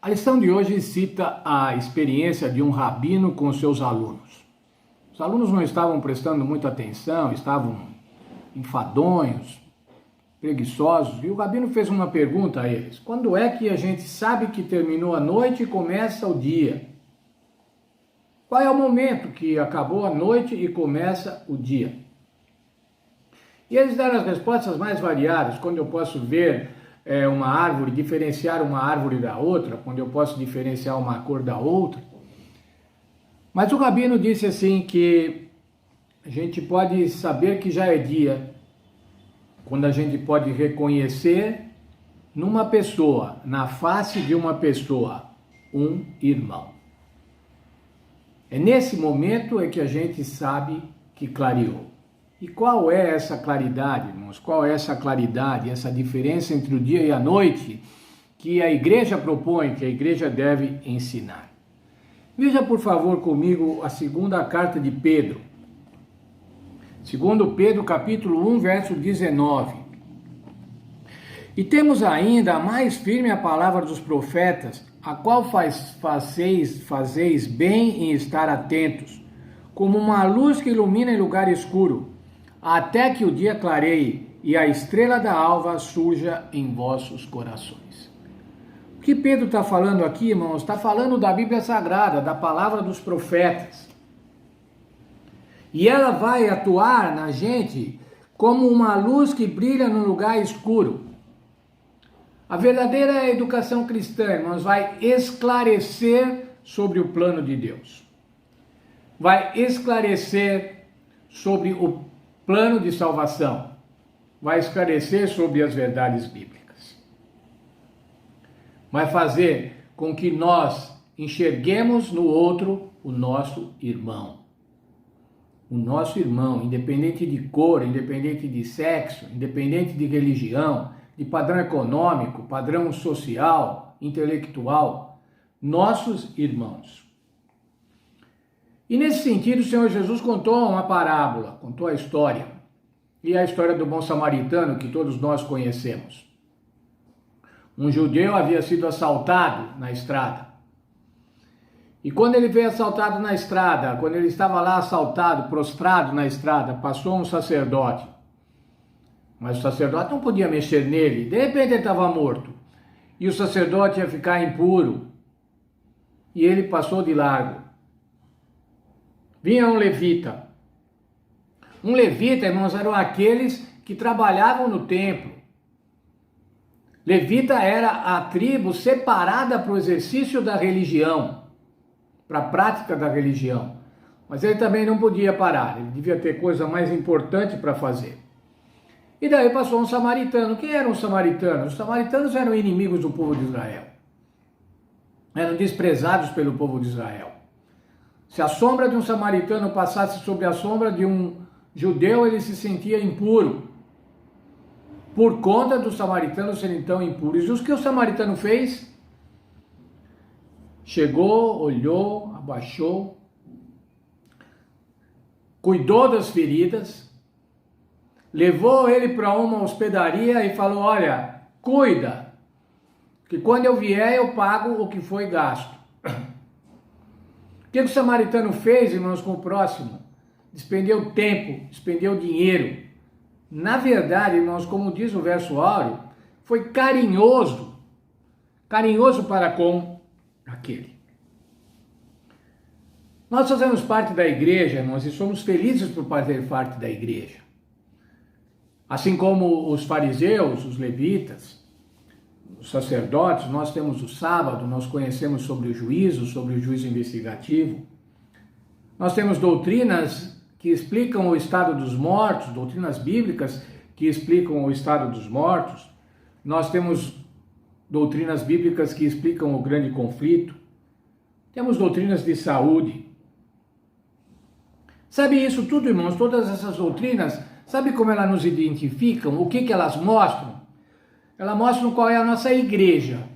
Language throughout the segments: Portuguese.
A lição de hoje cita a experiência de um rabino com seus alunos. Os alunos não estavam prestando muita atenção, estavam enfadonhos, preguiçosos, e o rabino fez uma pergunta a eles: quando é que a gente sabe que terminou a noite e começa o dia? Qual é o momento que acabou a noite e começa o dia? E eles deram as respostas mais variadas: quando eu posso ver uma árvore, diferenciar uma árvore da outra, quando eu posso diferenciar uma cor da outra. Mas o rabino disse assim que a gente pode saber que já é dia quando a gente pode reconhecer numa pessoa, na face de uma pessoa, um irmão. É nesse momento que a gente sabe que clareou. E qual é essa claridade, irmãos? Qual é essa claridade, essa diferença entre o dia e a noite que a igreja propõe, que a igreja deve ensinar? Veja, por favor, comigo a segunda carta de Pedro. Segundo Pedro, capítulo 1, verso 19. E temos ainda a mais firme a palavra dos profetas, a qual fazeis bem em estar atentos, como uma luz que ilumina em lugar escuro, até que o dia clareie e a estrela da alva surja em vossos corações. O que Pedro está falando aqui, irmãos? Está falando da Bíblia Sagrada, da palavra dos profetas. E ela vai atuar na gente como uma luz que brilha no lugar escuro. A verdadeira educação cristã, irmãos, vai esclarecer sobre o plano de Deus. Vai esclarecer sobre o plano de salvação. Vai esclarecer sobre as verdades bíblicas. Vai fazer com que nós enxerguemos no outro o nosso irmão. O nosso irmão, independente de cor, independente de sexo, independente de religião, de padrão econômico, padrão social, intelectual, nossos irmãos. E nesse sentido, o Senhor Jesus contou uma parábola, contou a história. E a história do bom samaritano que todos nós conhecemos. Um judeu havia sido assaltado na estrada. E quando ele veio assaltado na estrada, quando ele estava lá assaltado, prostrado na estrada, passou um sacerdote. Mas o sacerdote não podia mexer nele. De repente ele estava morto. E o sacerdote ia ficar impuro. E ele passou de largo. Vinha um levita. Um levita, irmãos, eram aqueles que trabalhavam no templo. Levita era a tribo separada para o exercício da religião, para a prática da religião. Mas ele também não podia parar, ele devia ter coisa mais importante para fazer. E daí passou um samaritano. Quem eram os samaritanos? Os samaritanos eram inimigos do povo de Israel. Eram desprezados pelo povo de Israel. Se a sombra de um samaritano passasse sobre a sombra de um judeu, ele se sentia impuro, por conta dos samaritanos serem tão impuros. E o que o samaritano fez? Chegou, olhou, abaixou, cuidou das feridas, levou ele para uma hospedaria e falou: olha, cuida, que quando eu vier eu pago o que foi gasto. O que o samaritano fez, irmãos, com o próximo? Despendeu tempo, despendeu dinheiro. Na verdade, irmãos, como diz o verso áureo, foi carinhoso para com aquele. Nós fazemos parte da igreja, irmãos, e somos felizes por fazer parte da igreja. Assim como os fariseus, os levitas, os sacerdotes, nós temos o sábado, nós conhecemos sobre o juízo investigativo. Nós temos doutrinas que explicam o estado dos mortos, doutrinas bíblicas que explicam o estado dos mortos. Nós temos doutrinas bíblicas que explicam o grande conflito. Temos doutrinas de saúde. Sabe isso tudo, irmãos? Todas essas doutrinas, sabe como elas nos identificam? O que elas mostram? Elas mostram qual é a nossa igreja.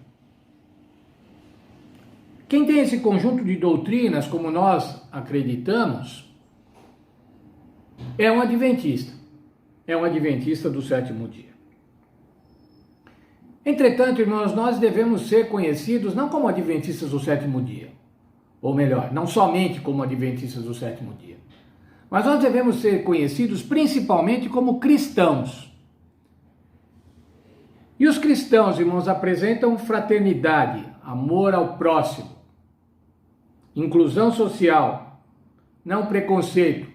Quem tem esse conjunto de doutrinas, como nós acreditamos, é um adventista do sétimo dia. Entretanto, irmãos, nós devemos ser conhecidos não como adventistas do sétimo dia, ou melhor, não somente como adventistas do sétimo dia, mas nós devemos ser conhecidos principalmente como cristãos. E os cristãos, irmãos, apresentam fraternidade, amor ao próximo, inclusão social, não preconceito,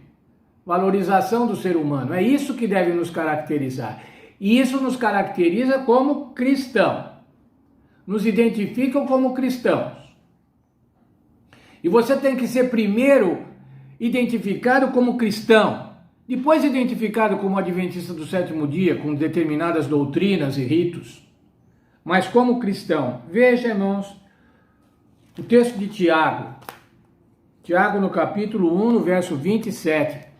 valorização do ser humano. É isso que deve nos caracterizar. E isso nos caracteriza como cristão. Nos identificam como cristãos. E você tem que ser primeiro identificado como cristão, depois identificado como adventista do sétimo dia, com determinadas doutrinas e ritos, mas como cristão. Veja, irmãos, o texto de Tiago. Tiago no capítulo 1, no verso 27.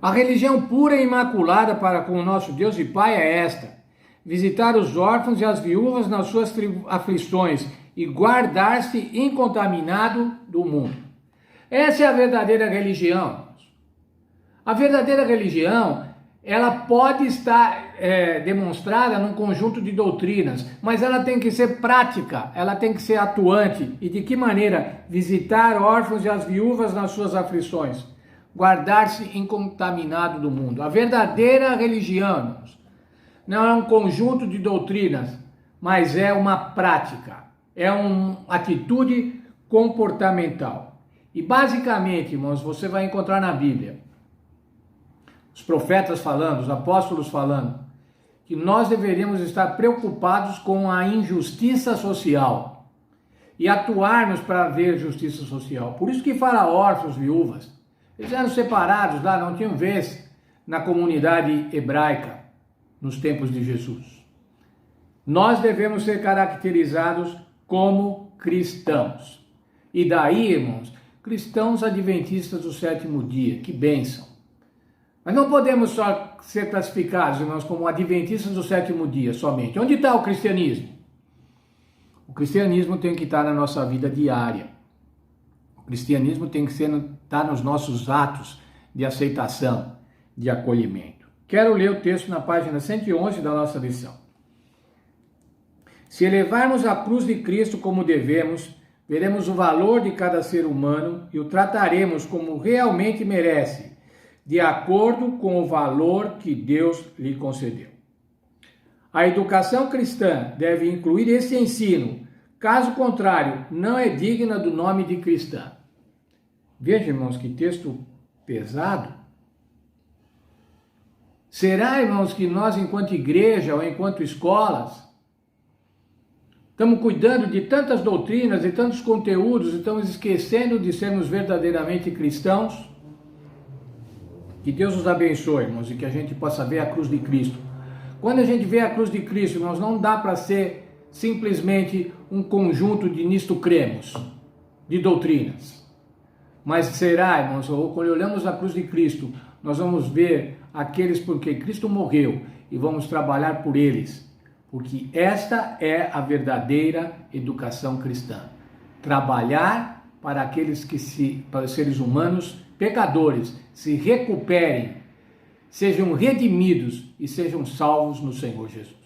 A religião pura e imaculada para com o nosso Deus e Pai é esta: visitar os órfãos e as viúvas nas suas aflições e guardar-se incontaminado do mundo. Essa é a verdadeira religião. A verdadeira religião, ela pode estar demonstrada num conjunto de doutrinas, mas ela tem que ser prática, ela tem que ser atuante. E de que maneira? Visitar órfãos e as viúvas nas suas aflições, guardar-se incontaminado do mundo. A verdadeira religião, irmãos, não é um conjunto de doutrinas, mas é uma prática, é uma atitude comportamental. E basicamente, irmãos, você vai encontrar na Bíblia os profetas falando, os apóstolos falando, que nós deveríamos estar preocupados com a injustiça social e atuarmos para haver justiça social. Por isso que fala órfãos, viúvas. Eles eram separados lá, não tinham vez na comunidade hebraica nos tempos de Jesus. Nós devemos ser caracterizados como cristãos. E daí, irmãos, cristãos adventistas do sétimo dia, que bênção. Mas não podemos só ser classificados, irmãos, como adventistas do sétimo dia somente. Onde está o cristianismo? O cristianismo tem que estar na nossa vida diária. O cristianismo tem que estar nos nossos atos de aceitação, de acolhimento. Quero ler o texto na página 111 da nossa lição. Se elevarmos a cruz de Cristo como devemos, veremos o valor de cada ser humano e o trataremos como realmente merece, de acordo com o valor que Deus lhe concedeu. A educação cristã deve incluir esse ensino, caso contrário, não é digna do nome de cristã. Veja, irmãos, que texto pesado. Será, irmãos, que nós, enquanto igreja ou enquanto escolas, estamos cuidando de tantas doutrinas e tantos conteúdos e estamos esquecendo de sermos verdadeiramente cristãos? Que Deus nos abençoe, irmãos, e que a gente possa ver a cruz de Cristo. Quando a gente vê a cruz de Cristo, irmãos, não dá para ser simplesmente um conjunto de nisto cremos, de doutrinas. Mas será, irmãos, quando olhamos a cruz de Cristo, nós vamos ver aqueles por que Cristo morreu e vamos trabalhar por eles. Porque esta é a verdadeira educação cristã. Trabalhar para aqueles para os seres humanos pecadores se recuperem, sejam redimidos e sejam salvos no Senhor Jesus.